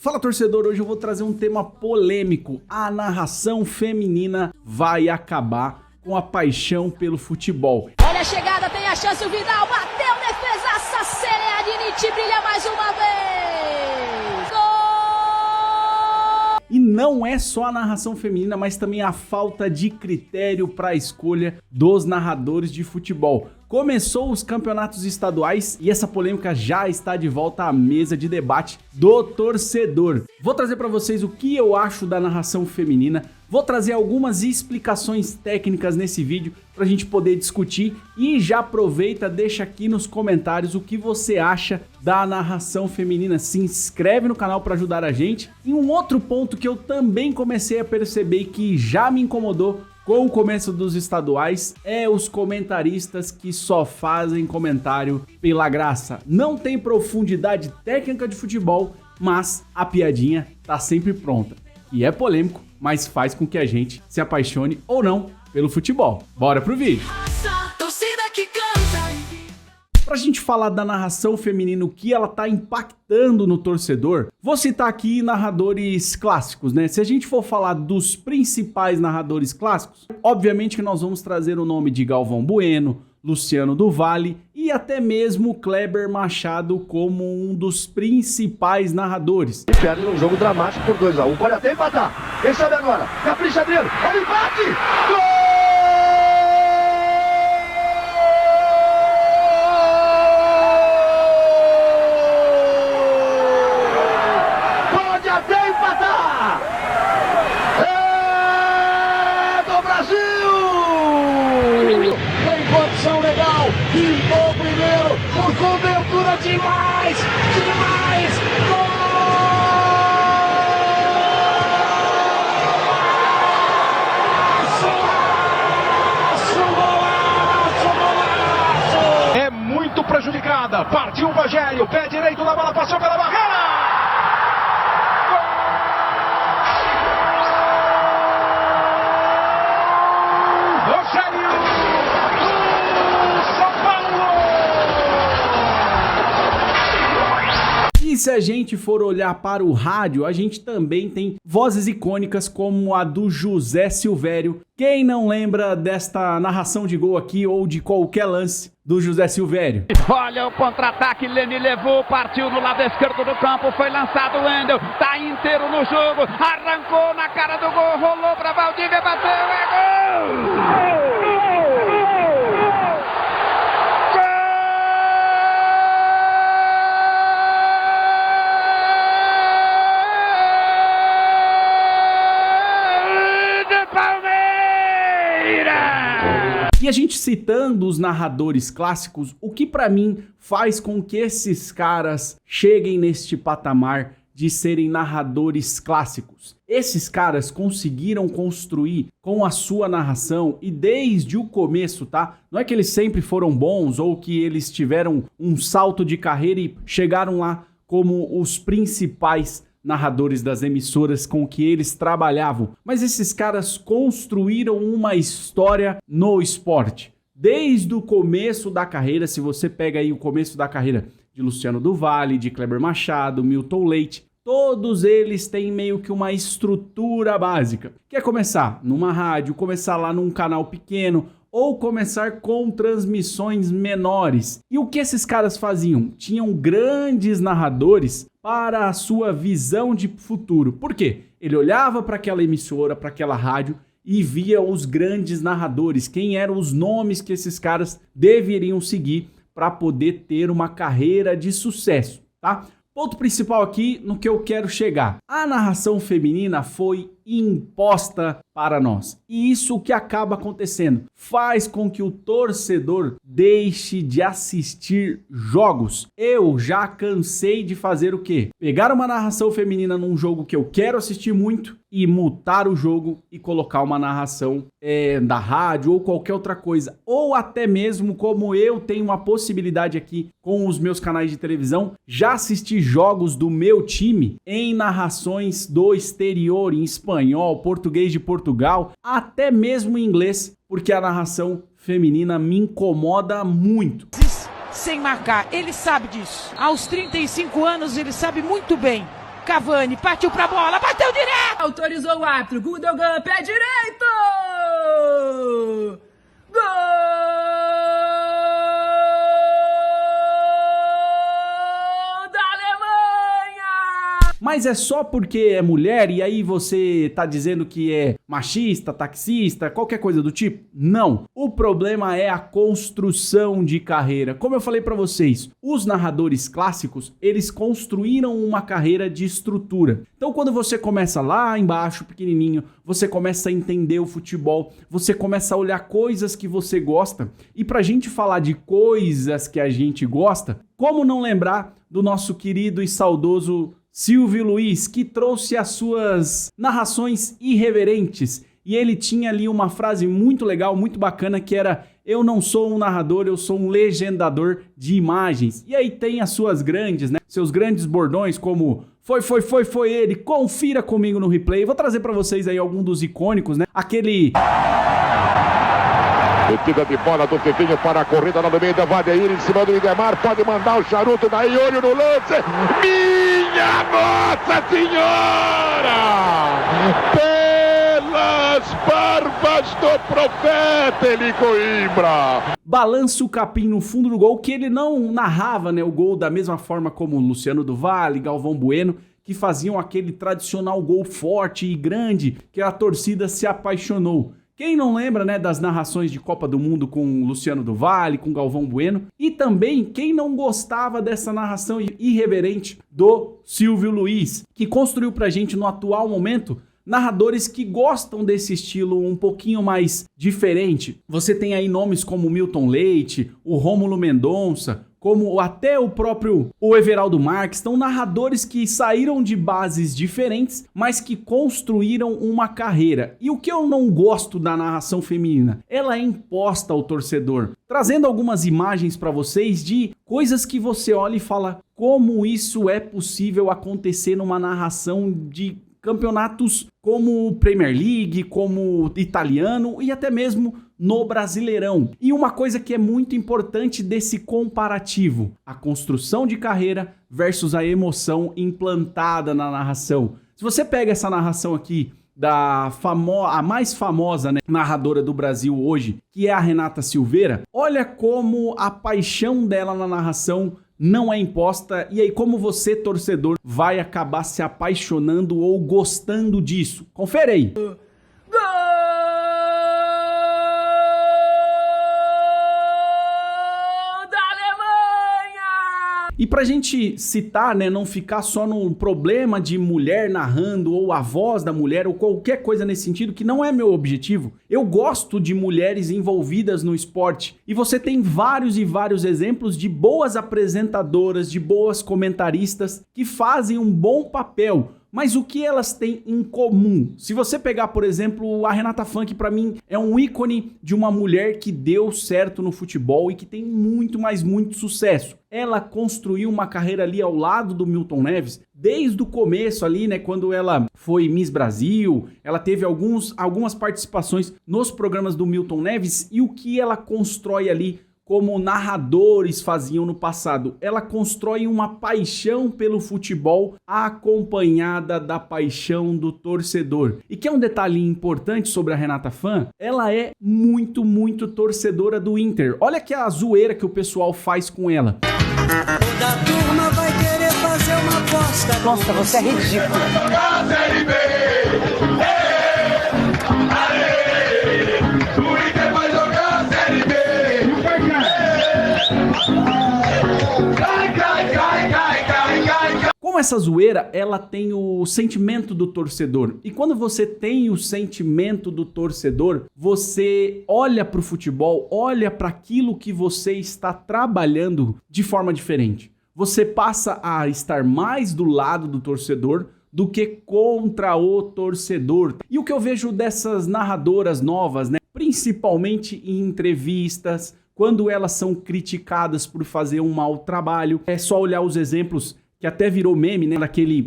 Fala, torcedor, hoje eu vou trazer um tema polêmico. A narração feminina vai acabar com a paixão pelo futebol. Olha a chegada, tem a chance, o Vidal bateu, defesaça, Sereadinite brilha mais uma vez. Gol! E não é só a narração feminina, mas também a falta de critério para a escolha dos narradores de futebol. Começou os campeonatos estaduais e essa polêmica já está de volta à mesa de debate do torcedor. Vou trazer para vocês o que eu acho da narração feminina, vou trazer algumas explicações técnicas nesse vídeo para a gente poder discutir e já aproveita, deixa aqui nos comentários o que você acha da narração feminina. Se inscreve no canal para ajudar a gente. E um outro ponto que eu também comecei a perceber que já me incomodou com o começo dos estaduais é os comentaristas que só fazem comentário pela graça. Não tem profundidade técnica de futebol, mas a piadinha tá sempre pronta. E é polêmico, mas faz com que a gente se apaixone ou não pelo futebol. Bora pro vídeo! Pra gente falar da narração feminina, o que ela tá impactando no torcedor, vou citar aqui narradores clássicos, né? Se a gente for falar dos principais narradores clássicos, obviamente que nós vamos trazer o nome de Galvão Bueno, Luciano do Vale e até mesmo Kleber Machado como um dos principais narradores. E perde num jogo dramático por 2-1, pode até empatar. Quem sabe agora? Capricha dele, olha o empate! Gol! Limpou primeiro, por cobertura demais, demais, golaço! É muito prejudicada, partiu o Rogério, pé direito da bola, passou pela barreira! E se a gente for olhar para o rádio, a gente também tem vozes icônicas como a do José Silvério. Quem não lembra desta narração de gol aqui ou de qualquer lance do José Silvério? Olha o contra-ataque, Leni levou, partiu no lado esquerdo do campo, foi lançado o Wendel, tá inteiro no jogo, arrancou na cara do gol, rolou para Valdívia, bateu, é gol! E a gente citando os narradores clássicos, o que pra mim faz com que esses caras cheguem neste patamar de serem narradores clássicos? Esses caras conseguiram construir com a sua narração e desde o começo, tá? Não é que eles sempre foram bons ou que eles tiveram um salto de carreira e chegaram lá como os principais narradores das emissoras com que eles trabalhavam, mas esses caras construíram uma história no esporte. Desde o começo da carreira, se você pega aí o começo da carreira de Luciano do Vale, de Kleber Machado, Milton Leite, todos eles têm meio que uma estrutura básica. Quer começar numa rádio, começar lá num canal pequeno, ou começar com transmissões menores. E o que esses caras faziam? Tinham grandes narradores para a sua visão de futuro. Por quê? Ele olhava para aquela emissora, para aquela rádio e via os grandes narradores, quem eram os nomes que esses caras deveriam seguir para poder ter uma carreira de sucesso, tá? Ponto principal aqui no que eu quero chegar. A narração feminina foi imposta para nós. E isso que acaba acontecendo faz com que o torcedor deixe de assistir jogos. Eu já cansei de fazer o quê? Pegar uma narração feminina num jogo que eu quero assistir muito e mutar o jogo e colocar uma narração da rádio ou qualquer outra coisa. Ou até mesmo, como eu tenho uma possibilidade aqui com os meus canais de televisão, já assisti jogos do meu time em narrações do exterior, em espanhol, português de Portugal, até mesmo em inglês, porque a narração feminina me incomoda muito. Sem marcar, ele sabe disso. Aos 35 anos ele sabe muito bem Cavani, partiu pra bola, bateu direto! Autorizou o árbitro, Gundogan, pé direito! Gol! Mas é só porque é mulher e aí você tá dizendo que é machista, taxista, qualquer coisa do tipo? Não. O problema é a construção de carreira. Como eu falei pra vocês, os narradores clássicos, eles construíram uma carreira de estrutura. Então quando você começa lá embaixo, pequenininho, você começa a entender o futebol, você começa a olhar coisas que você gosta. E pra gente falar de coisas que a gente gosta, como não lembrar do nosso querido e saudoso Silvio Luiz, que trouxe as suas narrações irreverentes. E ele tinha ali uma frase muito legal, muito bacana, que era: eu não sou um narrador, eu sou um legendador de imagens. E aí tem as suas grandes, né? Seus grandes bordões, como foi ele, confira comigo no replay. Vou trazer pra vocês aí algum dos icônicos, né? Aquele... Metida de bola do Fifinho para a corrida lá no meio da Vadeir, em cima do Idemar, pode mandar o charuto daí, olho no lance. Minha Nossa Senhora! Pelas barbas do profeta Eli Coimbra! Balança o capim no fundo do gol, que ele não narrava, né, o gol da mesma forma como Luciano do Vale, Galvão Bueno, que faziam aquele tradicional gol forte e grande que a torcida se apaixonou. Quem não lembra, né, das narrações de Copa do Mundo com Luciano do Vale, com Galvão Bueno? E também quem não gostava dessa narração irreverente do Silvio Luiz, que construiu pra gente no atual momento narradores que gostam desse estilo um pouquinho mais diferente. Você tem aí nomes como Milton Leite, o Rômulo Mendonça, como até o próprio Everaldo Marques, são narradores que saíram de bases diferentes, mas que construíram uma carreira. E o que eu não gosto da narração feminina? Ela é imposta ao torcedor, trazendo algumas imagens para vocês de coisas que você olha e fala: como isso é possível acontecer numa narração de campeonatos como Premier League, como italiano e até mesmo no Brasileirão. E uma coisa que é muito importante desse comparativo: a construção de carreira versus a emoção implantada na narração. Se você pega essa narração aqui a mais famosa, né, narradora do Brasil hoje, que é a Renata Silveira, olha como a paixão dela na narração não é imposta, e aí como você, torcedor, vai acabar se apaixonando ou gostando disso. Confere aí. E pra gente citar, né, não ficar só no problema de mulher narrando ou a voz da mulher ou qualquer coisa nesse sentido, que não é meu objetivo. Eu gosto de mulheres envolvidas no esporte e você tem vários e vários exemplos de boas apresentadoras, de boas comentaristas que fazem um bom papel. Mas o que elas têm em comum? Se você pegar, por exemplo, a Renata Funk, pra mim é um ícone de uma mulher que deu certo no futebol e que tem muito, mas muito sucesso. Ela construiu uma carreira ali ao lado do Milton Neves, desde o começo ali, né, quando ela foi Miss Brasil, ela teve algumas participações nos programas do Milton Neves, e o que ela constrói ali como narradores faziam no passado. Ela constrói uma paixão pelo futebol acompanhada da paixão do torcedor. E que é um detalhe importante sobre a Renata Fã, ela é muito, muito torcedora do Inter. Olha que a zoeira que o pessoal faz com ela. Toda turma vai querer fazer uma aposta. Nossa, você é ridículo. Como essa zoeira, ela tem o sentimento do torcedor. E quando você tem o sentimento do torcedor, você olha para o futebol, olha para aquilo que você está trabalhando de forma diferente. Você passa a estar mais do lado do torcedor do que contra o torcedor. E o que eu vejo dessas narradoras novas, né, principalmente em entrevistas, quando elas são criticadas por fazer um mau trabalho, é só olhar os exemplos que até virou meme, né,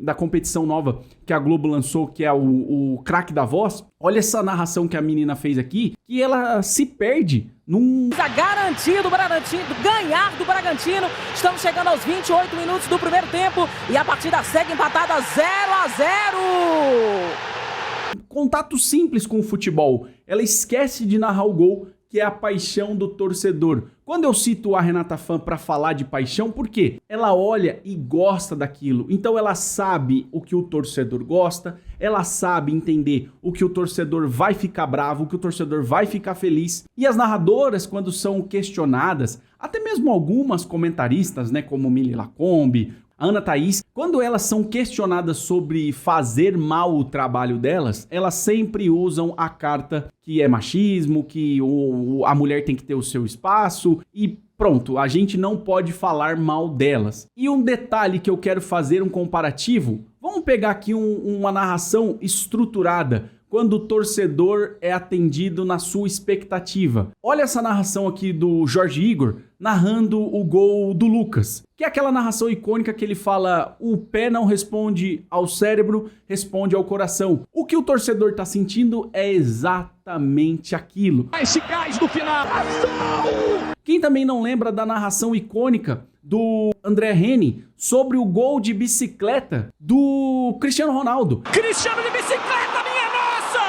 da competição nova que a Globo lançou, que é o craque da voz. Olha essa narração que a menina fez aqui, que ela se perde num... Garantido, Bragantino, ganhar do Bragantino. Estamos chegando aos 28 minutos do primeiro tempo e a partida segue empatada 0-0. Contato simples com o futebol. Ela esquece de narrar o gol, que é a paixão do torcedor. Quando eu cito a Renata Fã para falar de paixão, por quê? Ela olha e gosta daquilo. Então ela sabe o que o torcedor gosta, ela sabe entender o que o torcedor vai ficar bravo, o que o torcedor vai ficar feliz. E as narradoras, quando são questionadas, até mesmo algumas comentaristas, né, como Mili Lacombe, a Ana Thaís, quando elas são questionadas sobre fazer mal o trabalho delas, elas sempre usam a carta que é machismo, que a mulher tem que ter o seu espaço e pronto, a gente não pode falar mal delas. E um detalhe que eu quero fazer um comparativo, vamos pegar aqui uma narração estruturada, quando o torcedor é atendido na sua expectativa. Olha essa narração aqui do Jorge Igor, narrando o gol do Lucas, que é aquela narração icônica que ele fala: o pé não responde ao cérebro, responde ao coração. O que o torcedor tá sentindo é exatamente aquilo. Esse gás do final. Quem também não lembra da narração icônica do André Reni sobre o gol de bicicleta do Cristiano Ronaldo? Cristiano de bicicleta, minha nossa!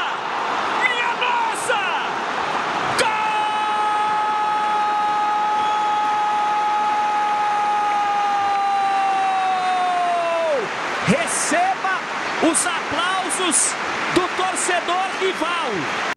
Minha nossa! Gol! Receba os aplausos do torcedor rival.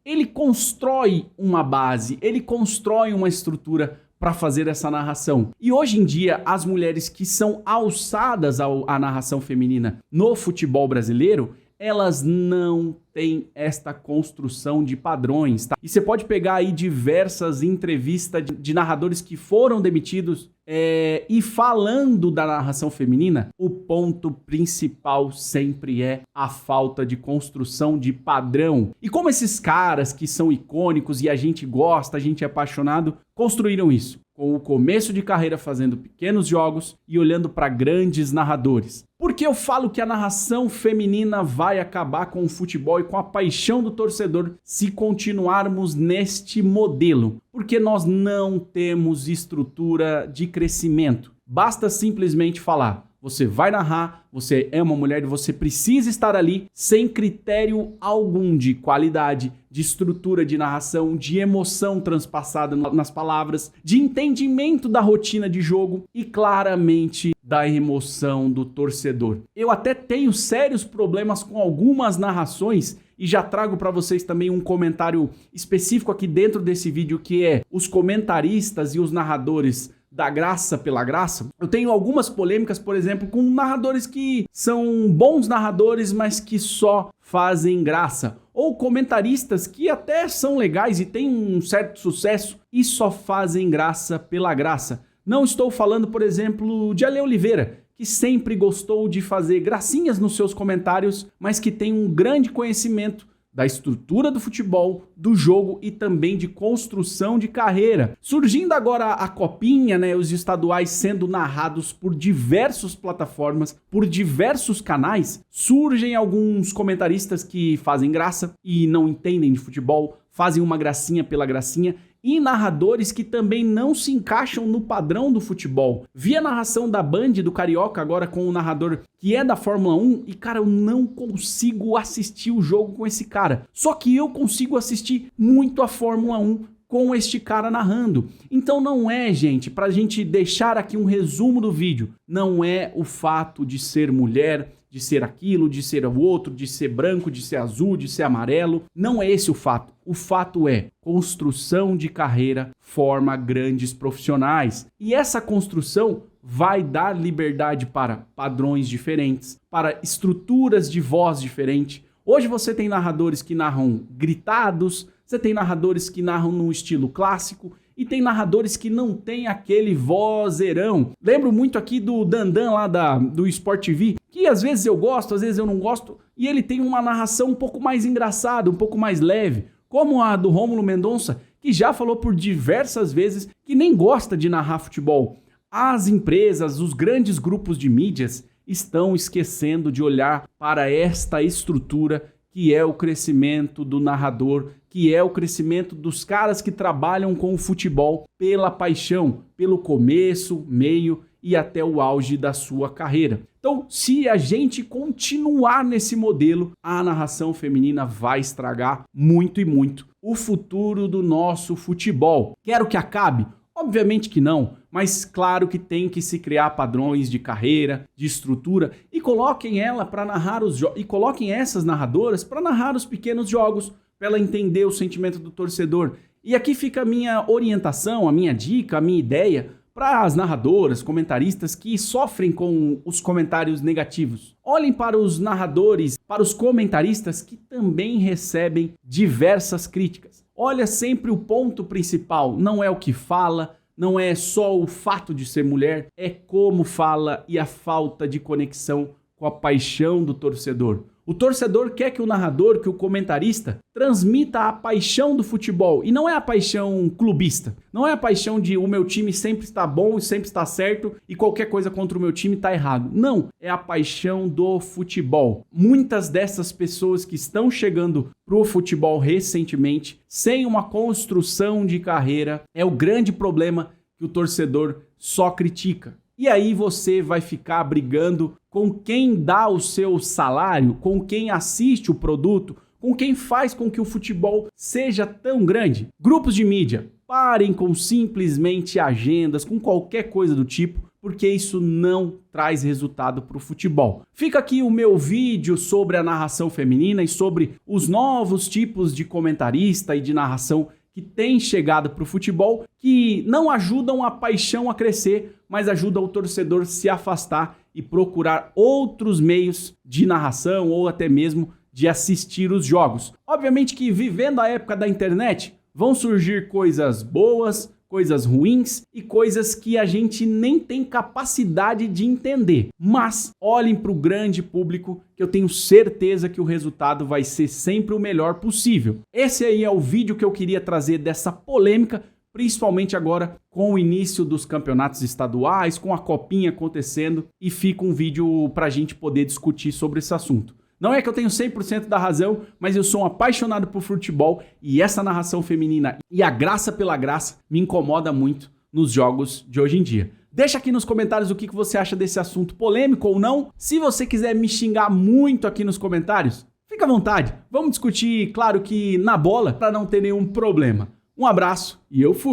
Ele constrói uma base, ele constrói uma estrutura para fazer essa narração. E hoje em dia, as mulheres que são alçadas à narração feminina no futebol brasileiro, elas não têm esta construção de padrões, tá? E você pode pegar aí diversas entrevistas de narradores que foram demitidos e falando da narração feminina, o ponto principal sempre é a falta de construção de padrão. E como esses caras que são icônicos e a gente gosta, a gente é apaixonado, construíram isso? Com o começo de carreira fazendo pequenos jogos e olhando para grandes narradores. Por que eu falo que a narração feminina vai acabar com o futebol e com a paixão do torcedor se continuarmos neste modelo? Porque nós não temos estrutura de crescimento. Basta simplesmente falar: você vai narrar, você é uma mulher e você precisa estar ali sem critério algum de qualidade, de estrutura de narração, de emoção transpassada nas palavras, de entendimento da rotina de jogo e claramente da emoção do torcedor. Eu até tenho sérios problemas com algumas narrações e já trago para vocês também um comentário específico aqui dentro desse vídeo, que é os comentaristas e os narradores da graça pela graça. Eu tenho algumas polêmicas, por exemplo, com narradores que são bons narradores, mas que só fazem graça. Ou comentaristas que até são legais e têm um certo sucesso e só fazem graça pela graça. Não estou falando, por exemplo, de Ale Oliveira, que sempre gostou de fazer gracinhas nos seus comentários, mas que tem um grande conhecimento da estrutura do futebol, do jogo e também de construção de carreira. Surgindo agora a Copinha, né, os estaduais sendo narrados por diversas plataformas, por diversos canais, surgem alguns comentaristas que fazem graça e não entendem de futebol, fazem uma gracinha pela gracinha, e narradores que também não se encaixam no padrão do futebol. Vi a narração da Band, do Carioca, agora com o narrador que é da Fórmula 1, e cara, eu não consigo assistir o jogo com esse cara. Só que eu consigo assistir muito a Fórmula 1 com este cara narrando. Então não é, gente, pra gente deixar aqui um resumo do vídeo, não é o fato de ser mulher, de ser aquilo, de ser o outro, de ser branco, de ser azul, de ser amarelo. Não é esse o fato. O fato é construção de carreira forma grandes profissionais. E essa construção vai dar liberdade para padrões diferentes, para estruturas de voz diferentes. Hoje você tem narradores que narram gritados, você tem narradores que narram no estilo clássico e tem narradores que não tem aquele vozeirão. Lembro muito aqui do Dandan lá do Sport TV, que às vezes eu gosto, às vezes eu não gosto, e ele tem uma narração um pouco mais engraçada, um pouco mais leve, como a do Rômulo Mendonça, que já falou por diversas vezes que nem gosta de narrar futebol. As empresas, os grandes grupos de mídias estão esquecendo de olhar para esta estrutura que é o crescimento do narrador, que é o crescimento dos caras que trabalham com o futebol pela paixão, pelo começo, meio e até o auge da sua carreira. Então, se a gente continuar nesse modelo, a narração feminina vai estragar muito e muito o futuro do nosso futebol. Quero que acabe? Obviamente que não, mas claro que tem que se criar padrões de carreira, de estrutura e coloquem ela para narrar e coloquem essas narradoras para narrar os pequenos jogos, para ela entender o sentimento do torcedor. E aqui fica a minha orientação, a minha dica, a minha ideia para as narradoras, comentaristas que sofrem com os comentários negativos. Olhem para os narradores, para os comentaristas que também recebem diversas críticas. Olha sempre o ponto principal, não é o que fala, não é só o fato de ser mulher, é como fala e a falta de conexão com a paixão do torcedor. O torcedor quer que o narrador, que o comentarista, transmita a paixão do futebol. E não é a paixão clubista. Não é a paixão de o meu time sempre está bom e sempre está certo e qualquer coisa contra o meu time está errado. Não, é a paixão do futebol. Muitas dessas pessoas que estão chegando pro futebol recentemente, sem uma construção de carreira, é o grande problema que o torcedor só critica. E aí você vai ficar brigando com quem dá o seu salário, com quem assiste o produto, com quem faz com que o futebol seja tão grande. Grupos de mídia, parem com simplesmente agendas, com qualquer coisa do tipo, porque isso não traz resultado para o futebol. Fica aqui o meu vídeo sobre a narração feminina e sobre os novos tipos de comentarista e de narração que têm chegado para o futebol, que não ajudam a paixão a crescer, mas ajudam o torcedor a se afastar e procurar outros meios de narração ou até mesmo de assistir os jogos. Obviamente que vivendo a época da internet, vão surgir coisas boas, coisas ruins e coisas que a gente nem tem capacidade de entender. Mas olhem para o grande público que eu tenho certeza que o resultado vai ser sempre o melhor possível. Esse aí é o vídeo que eu queria trazer dessa polêmica, principalmente agora com o início dos campeonatos estaduais, com a copinha acontecendo, e fica um vídeo para a gente poder discutir sobre esse assunto. Não é que eu tenho 100% da razão, mas eu sou um apaixonado por futebol e essa narração feminina e a graça pela graça me incomoda muito nos jogos de hoje em dia. Deixa aqui nos comentários o que você acha desse assunto polêmico ou não. Se você quiser me xingar muito aqui nos comentários, fica à vontade. Vamos discutir, claro que na bola, para não ter nenhum problema. Um abraço e eu fui!